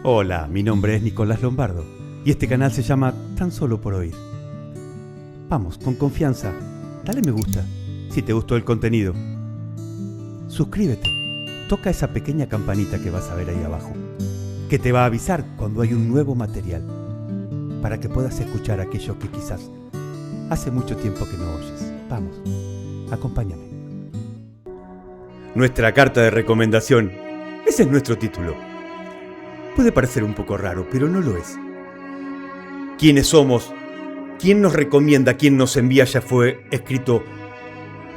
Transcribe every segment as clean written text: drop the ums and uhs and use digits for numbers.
Hola, mi nombre es Nicolás Lombardo y este canal se llama Tan Solo por Oír. Vamos, con confianza, dale me gusta si te gustó el contenido. Suscríbete, toca esa pequeña campanita que vas a ver ahí abajo, que te va a avisar cuando hay un nuevo material, para que puedas escuchar aquello que quizás hace mucho tiempo que no oyes. Vamos, acompáñame. Nuestra carta de recomendación, ese es nuestro título. Puede parecer un poco raro, pero no lo es. ¿Quiénes somos? ¿Quién nos recomienda? ¿Quién nos envía? Ya fue escrito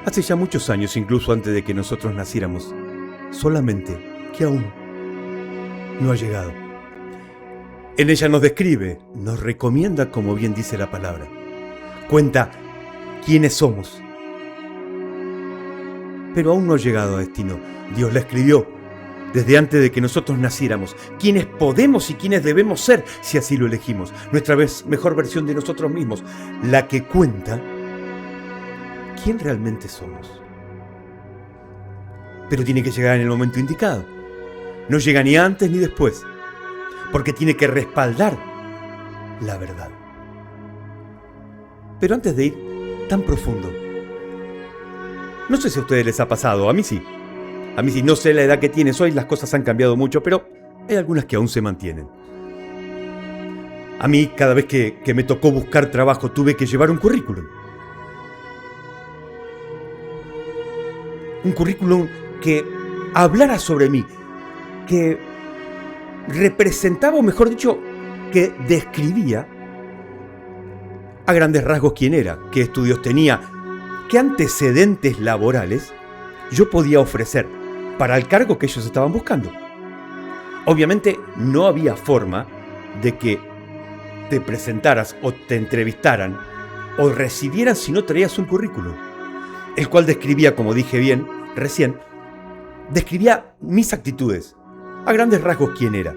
hace ya muchos años, incluso antes de que nosotros naciéramos. Solamente que aún no ha llegado. En ella nos describe, nos recomienda, como bien dice la palabra. Cuenta quiénes somos. Pero aún no ha llegado a destino. Dios la escribió desde antes de que nosotros naciéramos. Quiénes podemos y quiénes debemos ser si así lo elegimos. Nuestra mejor versión de nosotros mismos. La que cuenta quién realmente somos. Pero tiene que llegar en el momento indicado. No llega ni antes ni después. Porque tiene que respaldar la verdad. Pero antes de ir tan profundo, no sé si a ustedes les ha pasado, a mí sí. A mí sí, no sé la edad que tienes hoy, las cosas han cambiado mucho, pero hay algunas que aún se mantienen. A mí, cada vez que me tocó buscar trabajo, tuve que llevar un currículum. Un currículum que hablara sobre mí, que representaba, o mejor dicho, que describía a grandes rasgos quién era, qué estudios tenía, qué antecedentes laborales yo podía ofrecer para el cargo que ellos estaban buscando. Obviamente no había forma de que te presentaras o te entrevistaran o recibieran si no traías un currículum, el cual describía, como dije bien recién, describía mis actitudes, a grandes rasgos quién era.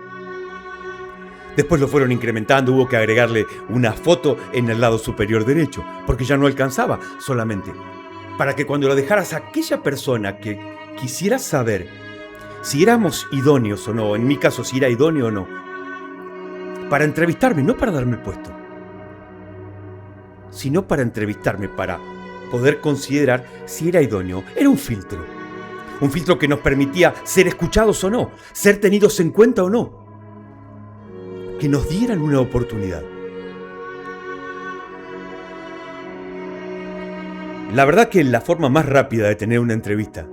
Después lo fueron incrementando, hubo que agregarle una foto en el lado superior derecho, porque ya no alcanzaba solamente. Para que cuando lo dejaras a aquella persona que quisiera saber si éramos idóneos o no, en mi caso si era idóneo o no, para entrevistarme, no para darme el puesto, sino para entrevistarme, para poder considerar si era idóneo, era un filtro que nos permitía ser escuchados o no, ser tenidos en cuenta o no, que nos dieran una oportunidad. La verdad que la forma más rápida de tener una entrevista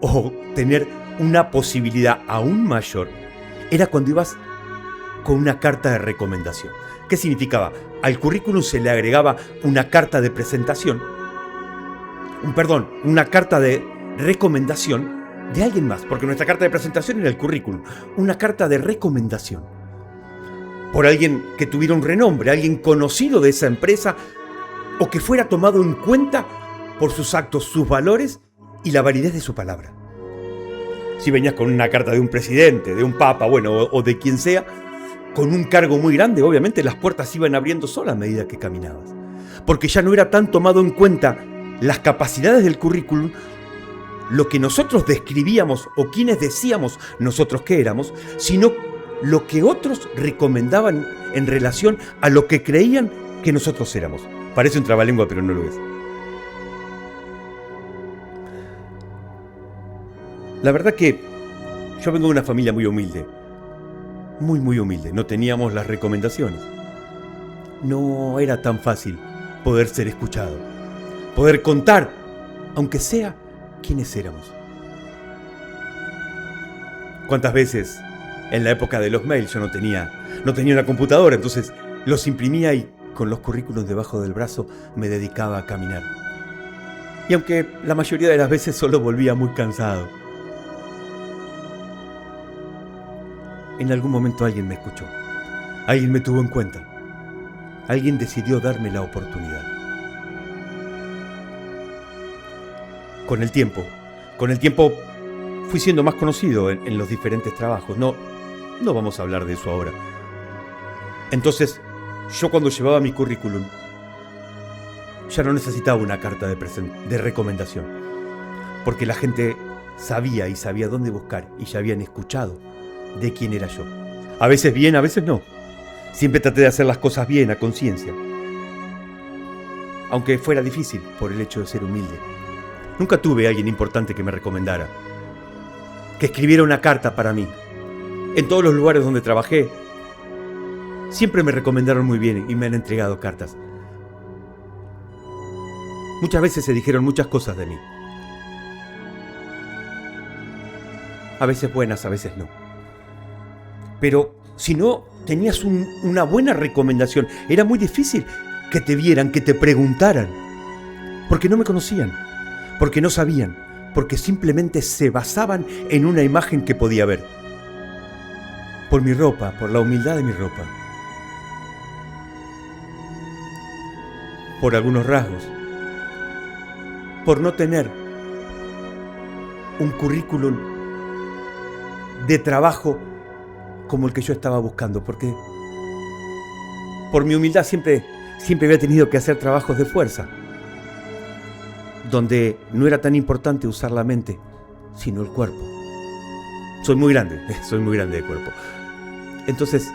o tener una posibilidad aún mayor era cuando ibas con una carta de recomendación. ¿Qué significaba? Al currículum se le agregaba una carta de presentación, una carta de recomendación de alguien más, porque nuestra carta de presentación era el currículum, una carta de recomendación por alguien que tuviera un renombre, alguien conocido de esa empresa o que fuera tomado en cuenta por sus actos, sus valores y la validez de su palabra. Si venías con una carta de un presidente, de un papa, o de quien sea, con un cargo muy grande, obviamente las puertas se iban abriendo solas a medida que caminabas. Porque ya no era tan tomado en cuenta las capacidades del currículum, lo que nosotros describíamos o quienes decíamos nosotros que éramos, sino lo que otros recomendaban en relación a lo que creían que nosotros éramos. Parece un trabalengua, pero no lo es. La verdad que yo vengo de una familia muy humilde, muy humilde. No teníamos las recomendaciones. No era tan fácil poder ser escuchado, poder contar, aunque sea, quiénes éramos. ¿Cuántas veces en la época de los mails yo no tenía una computadora, entonces los imprimía y con los currículums debajo del brazo me dedicaba a caminar? Y aunque la mayoría de las veces solo volvía muy cansado, en algún momento alguien me escuchó, alguien me tuvo en cuenta, alguien decidió darme la oportunidad. Con el tiempo fui siendo más conocido en los diferentes trabajos. No vamos a hablar de eso ahora. Entonces, yo cuando llevaba mi currículum, ya no necesitaba una carta de recomendación, porque la gente sabía dónde buscar y ya habían escuchado de quién era yo. A veces bien, a veces no. Siempre traté de hacer las cosas bien, a conciencia. Aunque fuera difícil por el hecho de ser humilde. Nunca tuve a alguien importante que me recomendara, que escribiera una carta para mí. En todos los lugares donde trabajé, siempre me recomendaron muy bien y me han entregado cartas. Muchas veces se dijeron muchas cosas de mí. A veces buenas, a veces no. Pero si no tenías una buena recomendación, era muy difícil que te vieran, que te preguntaran. Porque no me conocían, porque no sabían, porque simplemente se basaban en una imagen que podía ver. Por mi ropa, por la humildad de mi ropa. Por algunos rasgos. Por no tener un currículum de trabajo como el que yo estaba buscando, porque por mi humildad siempre había tenido que hacer trabajos de fuerza, donde no era tan importante usar la mente, sino el cuerpo. Soy muy grande de cuerpo. Entonces,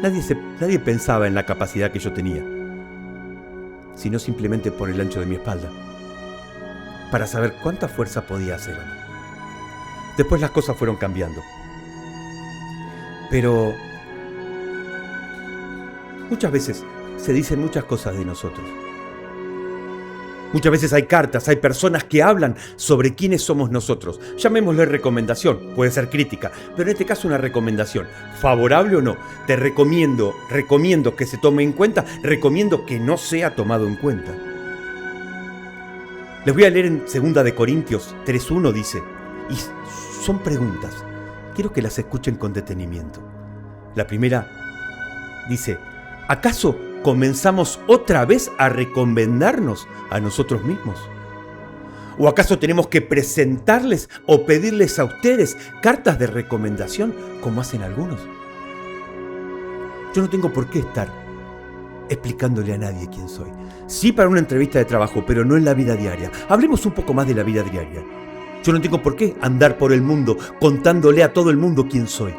nadie pensaba en la capacidad que yo tenía, sino simplemente por el ancho de mi espalda, para saber cuánta fuerza podía hacer. Después las cosas fueron cambiando. Pero muchas veces se dicen muchas cosas de nosotros. Muchas veces hay cartas, hay personas que hablan sobre quiénes somos nosotros. Llamémosle recomendación, puede ser crítica, pero en este caso una recomendación. Favorable o no, te recomiendo que se tome en cuenta, recomiendo que no sea tomado en cuenta. Les voy a leer en 2 de Corintios 3:1, dice, y son preguntas. Quiero que las escuchen con detenimiento. La primera dice, ¿acaso comenzamos otra vez a recomendarnos a nosotros mismos? ¿O acaso tenemos que presentarles o pedirles a ustedes cartas de recomendación como hacen algunos? Yo no tengo por qué estar explicándole a nadie quién soy. Sí para una entrevista de trabajo, pero no en la vida diaria. Hablemos un poco más de la vida diaria. Yo no tengo por qué andar por el mundo contándole a todo el mundo quién soy.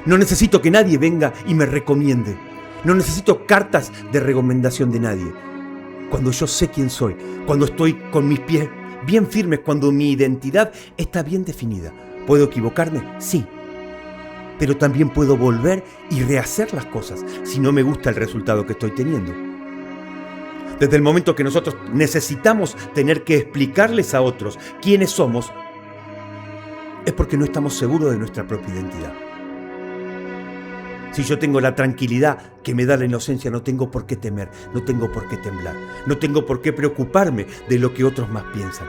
No necesito que nadie venga y me recomiende. No necesito cartas de recomendación de nadie. Cuando yo sé quién soy, cuando estoy con mis pies bien firmes, cuando mi identidad está bien definida. ¿Puedo equivocarme? Sí. Pero también puedo volver y rehacer las cosas si no me gusta el resultado que estoy teniendo. Desde el momento que nosotros necesitamos tener que explicarles a otros quiénes somos, es porque no estamos seguros de nuestra propia identidad. Si yo tengo la tranquilidad que me da la inocencia, no tengo por qué temer, no tengo por qué temblar, no tengo por qué preocuparme de lo que otros más piensan.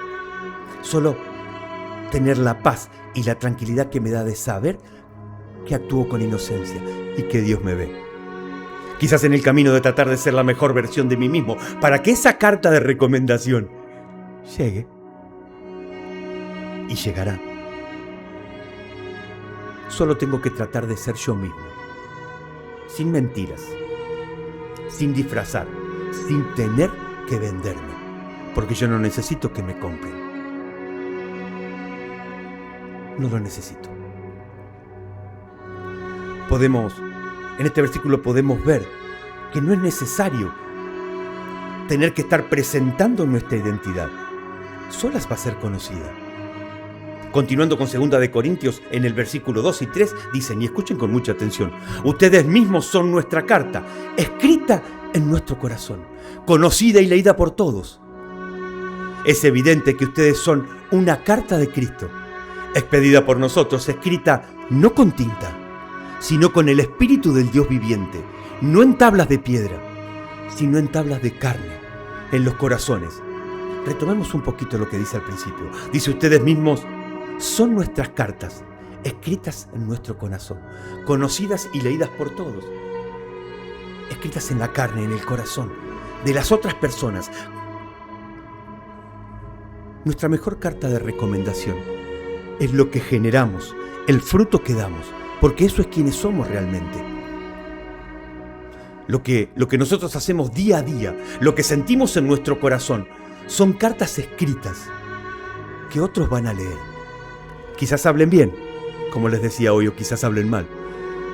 Solo tener la paz y la tranquilidad que me da de saber que actúo con inocencia y que Dios me ve. Quizás en el camino de tratar de ser la mejor versión de mí mismo, para que esa carta de recomendación llegue. Y llegará. Solo tengo que tratar de ser yo mismo. Sin mentiras. Sin disfrazar. Sin tener que venderme. Porque yo no necesito que me compren. No lo necesito. En este versículo podemos ver que no es necesario tener que estar presentando nuestra identidad. Solas va a ser conocida. Continuando con 2 de Corintios, en el versículo 2 y 3, dicen, y escuchen con mucha atención, ustedes mismos son nuestra carta, escrita en nuestro corazón, conocida y leída por todos. Es evidente que ustedes son una carta de Cristo, expedida por nosotros, escrita no con tinta, sino con el Espíritu del Dios viviente, no en tablas de piedra, sino en tablas de carne, en los corazones. Retomemos un poquito lo que dice al principio. Dice, ustedes mismos son nuestras cartas, escritas en nuestro corazón, conocidas y leídas por todos, escritas en la carne, en el corazón de las otras personas. Nuestra mejor carta de recomendación es lo que generamos, el fruto que damos, porque eso es quienes somos realmente. Lo que nosotros hacemos día a día, lo que sentimos en nuestro corazón, son cartas escritas que otros van a leer. Quizás hablen bien, como les decía hoy, o quizás hablen mal.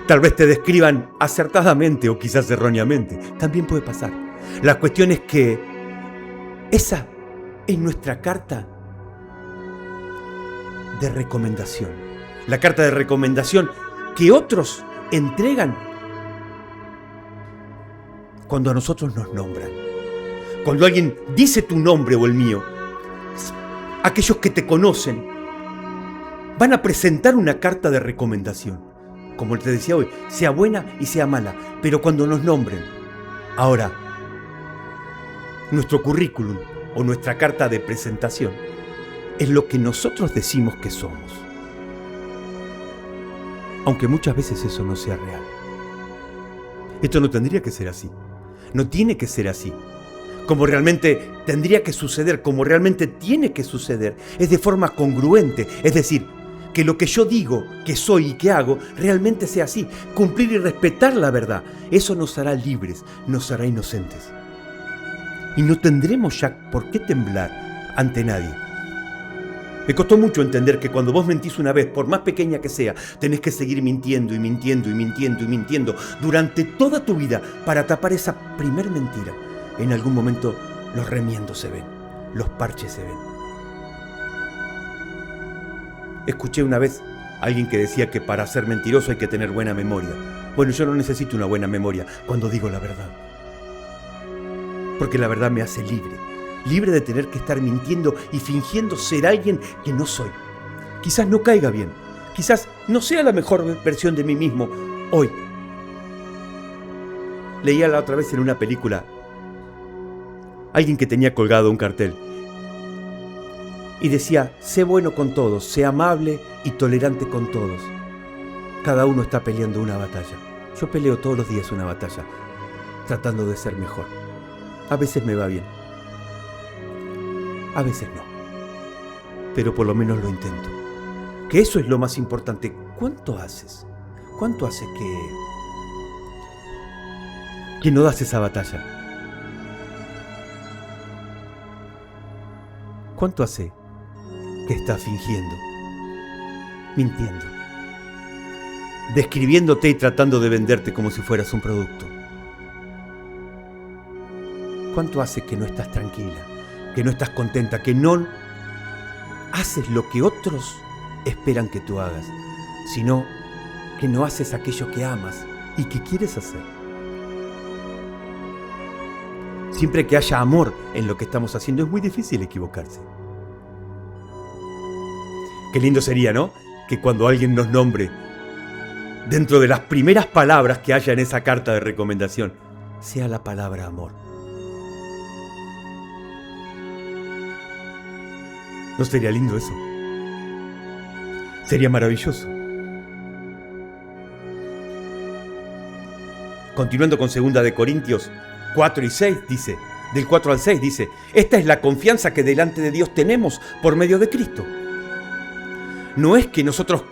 Tal vez te describan acertadamente o quizás erróneamente. También puede pasar. La cuestión es que esa es nuestra carta de recomendación. La carta de recomendación que otros entregan cuando a nosotros nos nombran. Cuando alguien dice tu nombre o el mío, aquellos que te conocen van a presentar una carta de recomendación. Como te decía hoy, sea buena y sea mala, pero cuando nos nombren. Ahora, nuestro currículum o nuestra carta de presentación es lo que nosotros decimos que somos. Aunque muchas veces eso no sea real. Esto no tendría que ser así. No tiene que ser así. Como realmente tendría que suceder, como realmente tiene que suceder, es de forma congruente. Es decir, que lo que yo digo, que soy y que hago, realmente sea así. Cumplir y respetar la verdad. Eso nos hará libres, nos hará inocentes. Y no tendremos ya por qué temblar ante nadie. Me costó mucho entender que cuando vos mentís una vez, por más pequeña que sea, tenés que seguir mintiendo y mintiendo y mintiendo y mintiendo durante toda tu vida para tapar esa primer mentira. En algún momento los remiendos se ven, los parches se ven. Escuché una vez a alguien que decía que para ser mentiroso hay que tener buena memoria. Bueno, yo no necesito una buena memoria cuando digo la verdad. Porque la verdad me hace libre. Libre de tener que estar mintiendo y fingiendo ser alguien que no soy. Quizás no caiga bien. Quizás no sea la mejor versión de mí mismo hoy. Leía la otra vez en una película alguien que tenía colgado un cartel y decía: sé bueno con todos, sé amable y tolerante con todos. Cada uno está peleando una batalla. Yo peleo todos los días una batalla, tratando de ser mejor. A veces me va bien, a veces no, pero por lo menos lo intento. Que eso es lo más importante. ¿Cuánto haces? ¿Cuánto hace que no das esa batalla? ¿Cuánto hace que estás fingiendo, mintiendo, describiéndote y tratando de venderte como si fueras un producto? ¿Cuánto hace que no estás tranquila, que no estás contenta, que no haces lo que otros esperan que tú hagas, sino que no haces aquello que amas y que quieres hacer? Siempre que haya amor en lo que estamos haciendo, es muy difícil equivocarse. Qué lindo sería, ¿no? Que cuando alguien nos nombre, dentro de las primeras palabras que haya en esa carta de recomendación, sea la palabra amor. ¿No sería lindo eso? Sería maravilloso. Continuando con 2 de Corintios 4 y 6 dice, del 4 al 6 dice: esta es la confianza que delante de Dios tenemos por medio de Cristo. No es que nosotros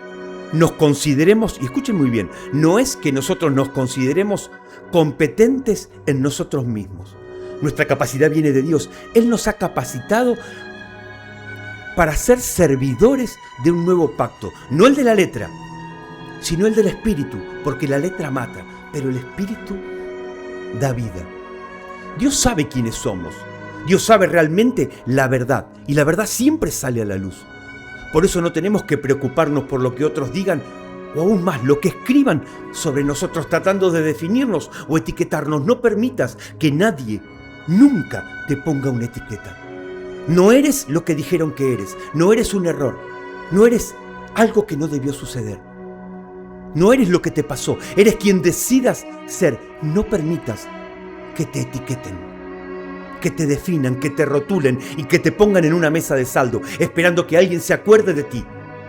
nos consideremos, y escuchen muy bien, no es que nosotros nos consideremos competentes en nosotros mismos. Nuestra capacidad viene de Dios. Él nos ha capacitado para ser servidores de un nuevo pacto. No el de la letra, sino el del Espíritu, porque la letra mata, pero el Espíritu da vida. Dios sabe quiénes somos. Dios sabe realmente la verdad, y la verdad siempre sale a la luz. Por eso no tenemos que preocuparnos por lo que otros digan, o aún más, lo que escriban sobre nosotros tratando de definirnos o etiquetarnos. No permitas que nadie nunca te ponga una etiqueta. No eres lo que dijeron que eres, no eres un error, no eres algo que no debió suceder. No eres lo que te pasó, eres quien decidas ser. No permitas que te etiqueten, que te definan, que te rotulen y que te pongan en una mesa de saldo, esperando que alguien se acuerde de ti.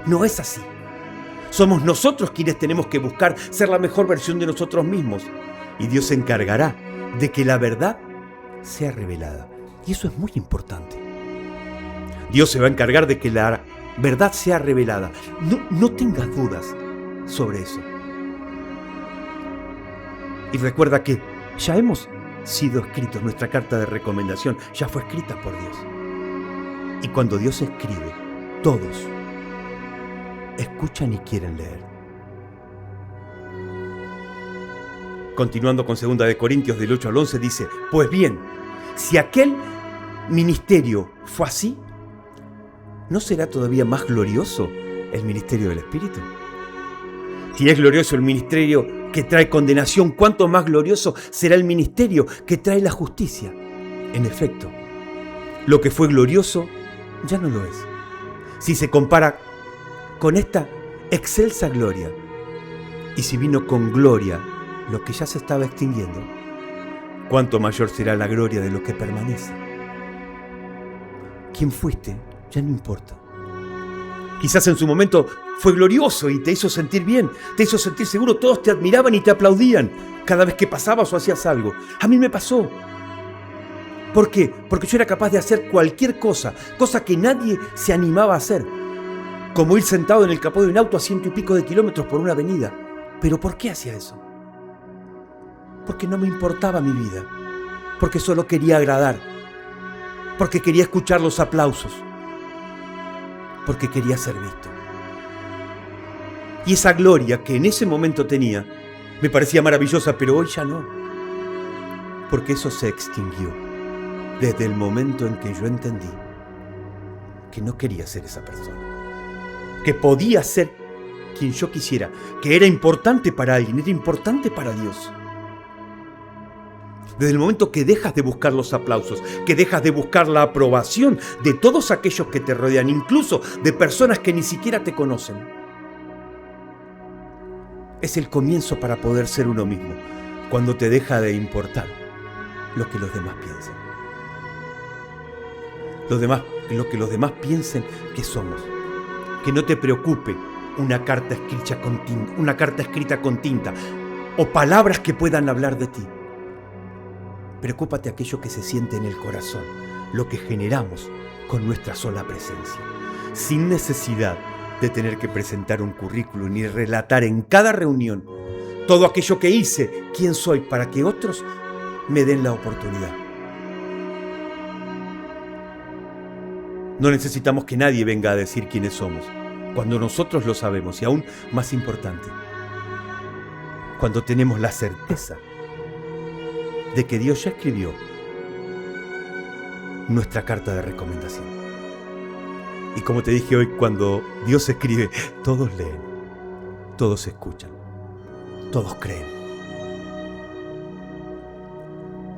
No es así. Somos nosotros quienes tenemos que buscar ser la mejor versión de nosotros mismos. Y Dios se encargará de que la verdad sea revelada. Y eso es muy importante. Dios se va a encargar de que la verdad sea revelada. No tengas dudas sobre eso. Y recuerda que ya hemos sido escritos, nuestra carta de recomendación ya fue escrita por Dios. Y cuando Dios escribe, todos escuchan y quieren leer. Continuando con 2 de Corintios del 8 al 11 dice: pues bien, si aquel ministerio fue así, ¿no será todavía más glorioso el ministerio del Espíritu? Si es glorioso el ministerio que trae condenación, ¿cuánto más glorioso será el ministerio que trae la justicia? En efecto, lo que fue glorioso ya no lo es, si se compara con esta excelsa gloria. Y si vino con gloria lo que ya se estaba extinguiendo, ¿cuánto mayor será la gloria de lo que permanece? ¿Quién fuiste? Ya no importa. Quizás en su momento fue glorioso y te hizo sentir bien, te hizo sentir seguro, todos te admiraban y te aplaudían cada vez que pasabas o hacías algo. A mí me pasó. ¿Por qué? Porque yo era capaz de hacer cualquier cosa que nadie se animaba a hacer. Como ir sentado en el capó de un auto a 100 y pico de kilómetros por una avenida. ¿Pero por qué hacía eso? Porque no me importaba mi vida. Porque solo quería agradar. Porque quería escuchar los aplausos. Porque quería ser visto. Y esa gloria que en ese momento tenía me parecía maravillosa, pero hoy ya no. Porque eso se extinguió desde el momento en que yo entendí que no quería ser esa persona. Que podía ser quien yo quisiera, que era importante para alguien, era importante para Dios. Desde el momento que dejas de buscar los aplausos, que dejas de buscar la aprobación de todos aquellos que te rodean, incluso de personas que ni siquiera te conocen, es el comienzo para poder ser uno mismo, cuando te deja de importar lo que los demás piensen. Lo que los demás piensen que somos. Que no te preocupe una carta escrita con tinta o palabras que puedan hablar de ti. Preocúpate aquello que se siente en el corazón, lo que generamos con nuestra sola presencia, sin necesidad de tener que presentar un currículum ni relatar en cada reunión todo aquello que hice, quién soy, para que otros me den la oportunidad. No necesitamos que nadie venga a decir quiénes somos, cuando nosotros lo sabemos, y aún más importante, cuando tenemos la certeza de que Dios ya escribió nuestra carta de recomendación. Y como te dije hoy, cuando Dios escribe, todos leen, todos escuchan, todos creen.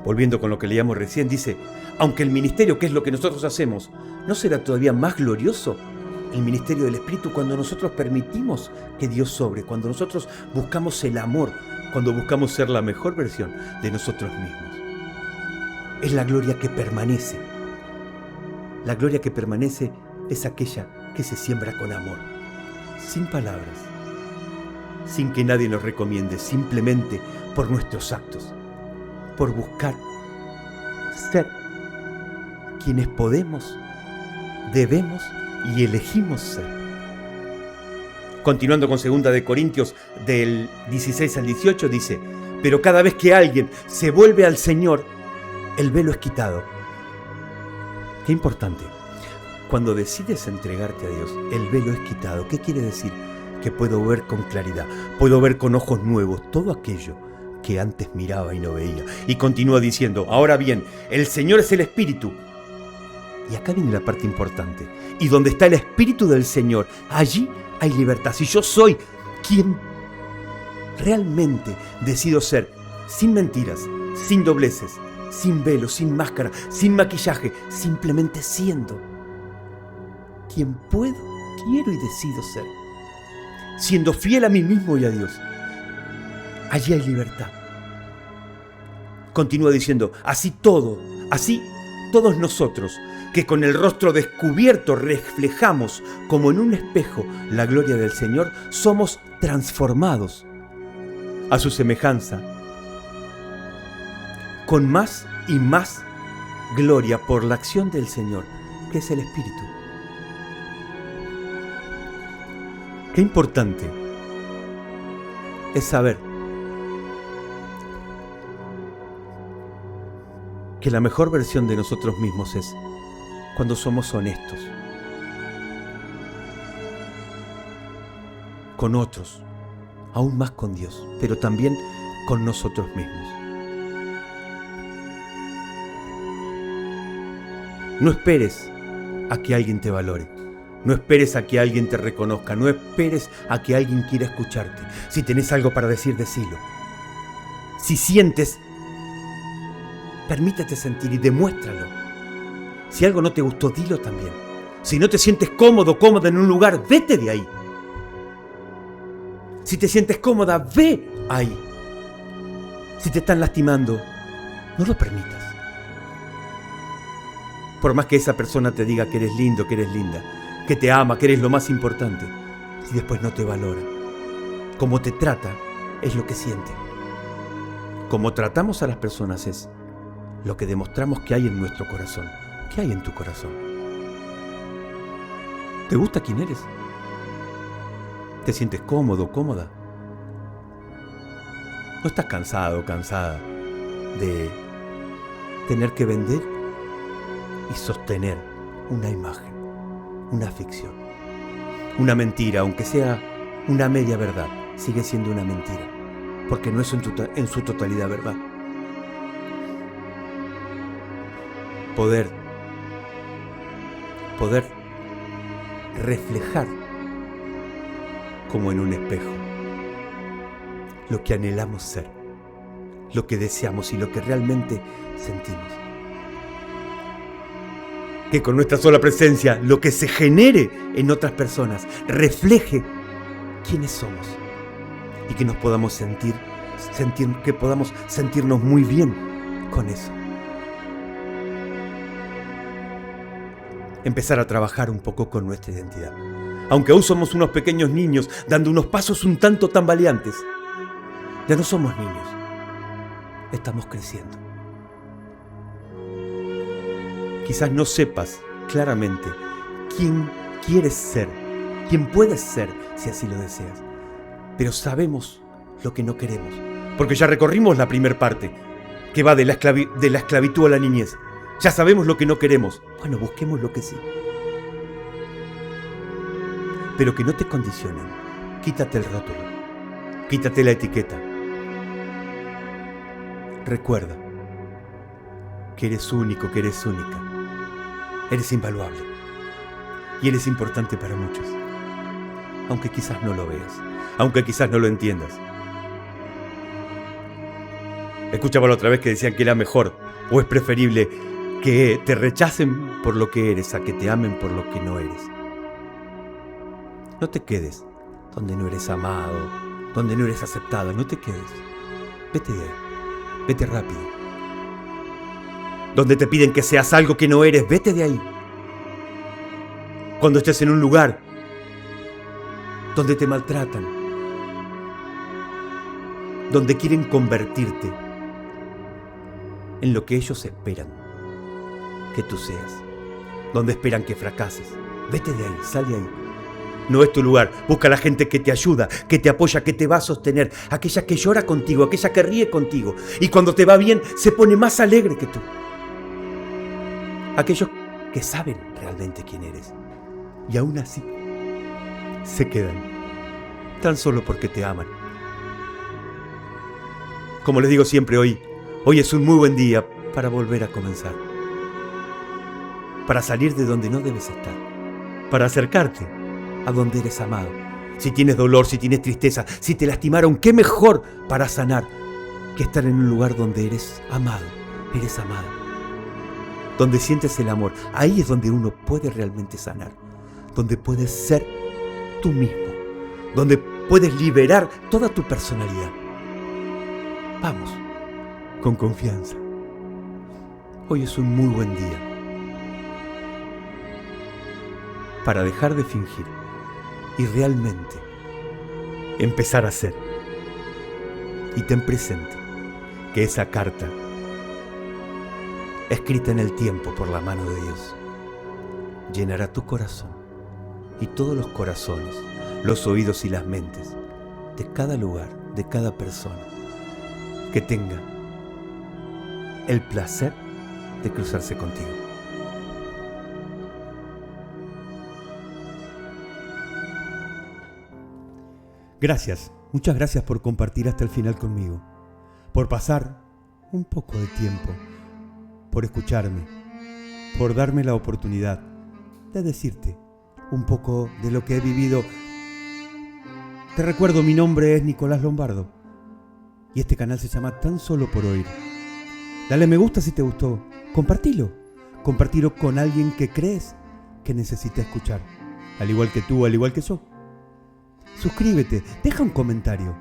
Volviendo con lo que leíamos recién, dice: aunque el ministerio, que es lo que nosotros hacemos, ¿no será todavía más glorioso el ministerio del Espíritu cuando nosotros permitimos que Dios sobre, cuando nosotros buscamos el amor, cuando buscamos ser la mejor versión de nosotros mismos? Es la gloria que permanece. La gloria que permanece es aquella que se siembra con amor, sin palabras, sin que nadie nos recomiende, simplemente por nuestros actos, por buscar ser quienes podemos, debemos y elegimos ser. Continuando con 2 de Corintios del 16 al 18 dice: pero cada vez que alguien se vuelve al Señor, el velo es quitado. Qué importante. Cuando decides entregarte a Dios, el velo es quitado. ¿Qué quiere decir? Que puedo ver con claridad, puedo ver con ojos nuevos todo aquello que antes miraba y no veía. Y continúa diciendo: ahora bien, el Señor es el Espíritu. Y acá viene la parte importante. Y donde está el Espíritu del Señor, allí hay libertad. Si yo soy quien realmente decido ser, sin mentiras, sin dobleces, sin velo, sin máscara, sin maquillaje, simplemente siendo quien puedo, quiero y decido ser, siendo fiel a mí mismo y a Dios, allí hay libertad. Continúa diciendo: así todos nosotros, que con el rostro descubierto reflejamos como en un espejo la gloria del Señor, somos transformados a su semejanza, con más y más gloria por la acción del Señor, que es el Espíritu. Qué importante es saber que la mejor versión de nosotros mismos es cuando somos honestos, con otros, aún más con Dios, pero también con nosotros mismos. No esperes a que alguien te valore. No esperes a que alguien te reconozca. No esperes a que alguien quiera escucharte. Si tenés algo para decir, decilo. Si sientes, permítete sentir y demuéstralo. Si algo no te gustó, dilo también. Si no te sientes cómodo, cómoda en un lugar, vete de ahí. Si te sientes cómoda, ve ahí. Si te están lastimando, no lo permitas. Por más que esa persona te diga que eres lindo, que eres linda, que te ama, que eres lo más importante, si después no te valora, como te trata es lo que siente. Como tratamos a las personas es lo que demostramos que hay en nuestro corazón. ¿Qué hay en tu corazón? ¿Te gusta quién eres? ¿Te sientes cómodo, cómoda? ¿No estás cansado, cansada de tener que vender y sostener una imagen, una ficción, una mentira, aunque sea una media verdad, sigue siendo una mentira, porque no es en su totalidad verdad? Poder reflejar como en un espejo lo que anhelamos ser, lo que deseamos y lo que realmente sentimos. Que con nuestra sola presencia, lo que se genere en otras personas refleje quiénes somos y que nos podamos que podamos sentirnos muy bien con eso. Empezar a trabajar un poco con nuestra identidad. Aunque aún somos unos pequeños niños dando unos pasos un tanto tambaleantes, ya no somos niños, estamos creciendo. Quizás no sepas claramente quién quieres ser, quién puedes ser si así lo deseas, pero sabemos lo que no queremos, porque ya recorrimos la primera parte, que va de la esclavitud a la niñez. Ya sabemos lo que no queremos. Bueno, busquemos lo que sí. Pero que no te condicionen. Quítate el rótulo. Quítate la etiqueta. Recuerda que eres único, que eres única. Eres invaluable. Y eres importante para muchos. Aunque quizás no lo veas. Aunque quizás no lo entiendas. Escuchaba la otra vez que decían que era mejor o es preferible que te rechacen por lo que eres a que te amen por lo que no eres. No te quedes donde no eres amado, donde no eres aceptada. No te quedes. Vete de ahí. Vete rápido. Donde te piden que seas algo que no eres, vete de ahí. Cuando estés en un lugar donde te maltratan, donde quieren convertirte en lo que ellos esperan que tú seas, donde esperan que fracases, vete de ahí, sal de ahí. No es tu lugar. Busca a la gente que te ayuda, que te apoya, que te va a sostener, aquella que llora contigo, aquella que ríe contigo y cuando te va bien se pone más alegre que tú. Aquellos que saben realmente quién eres y aún así se quedan tan solo porque te aman. Como les digo siempre, hoy es un muy buen día para volver a comenzar, para salir de donde no debes estar, para acercarte a donde eres amado. Si tienes dolor, si tienes tristeza, si te lastimaron, qué mejor para sanar que estar en un lugar donde eres amado, eres amada, donde sientes el amor. Ahí es donde uno puede realmente sanar, donde puedes ser tú mismo, donde puedes liberar toda tu personalidad. Vamos, con confianza. Hoy es un muy buen día para dejar de fingir y realmente empezar a ser. Y ten presente que esa carta, escrita en el tiempo por la mano de Dios, llenará tu corazón y todos los corazones, los oídos y las mentes de cada lugar, de cada persona que tenga el placer de cruzarse contigo. Gracias, muchas gracias por compartir hasta el final conmigo, por pasar un poco de tiempo, por escucharme, por darme la oportunidad de decirte un poco de lo que he vivido. Te recuerdo, mi nombre es Nicolás Lombardo y este canal se llama Tan Solo por Oír. Dale me gusta si te gustó, compartilo con alguien que crees que necesita escuchar, al igual que tú, al igual que yo. Suscríbete, deja un comentario.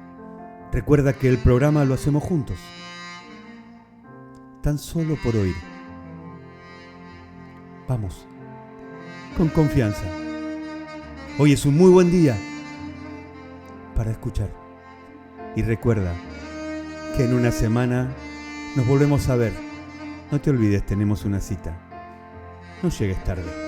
Recuerda que el programa lo hacemos juntos. Tan Solo por Oír. Vamos, con confianza. Hoy es un muy buen día para escuchar. Y recuerda que en una semana nos volvemos a ver. No te olvides, tenemos una cita. No llegues tarde.